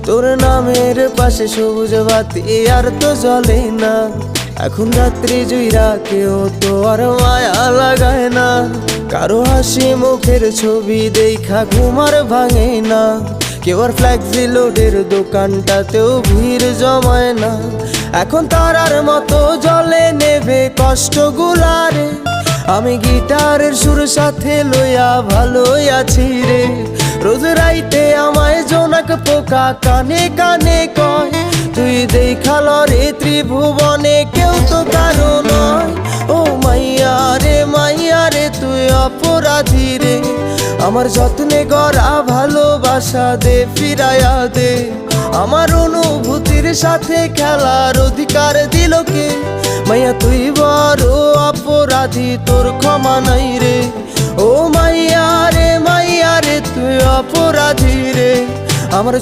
তোর নামের পাশে সবুজ বাতি আর তো জ্বলে না। এখন রাত্রি জুইরা কেউ তো আর মায়া লাগায় না। কারো হাসি মুখের ছবি দেখা ঘুমার ভাঙে না। কেউ আর ফ্ল্যাক্সি লোডের দোকানটাতেও ভিড় জমায় না। এখন তারার মতো জলে নেবে কষ্টগুলারে। আমি গিটারের সুর সাথে লইয়া ভালোই আছি রে। রোজ রাইতে আমায় জোনাক পোকা কানে কানে কয়, তুই দেখাল রে ত্রিভুবনে কেউ তো কারো নয়। ও মাইয়া রে তুই অপরাধী রে। আমার যত্নে গড়া ভালোবাসা দে ফিরাইয়া দে। আমার অনুভূতির সাথে খেলার অধিকার দিল কে? মাইয়া তুই বড় অপরাধী, তোর ক্ষমা নাই রে। ও মাইয়া রে তুই অপরাধী রে। আমার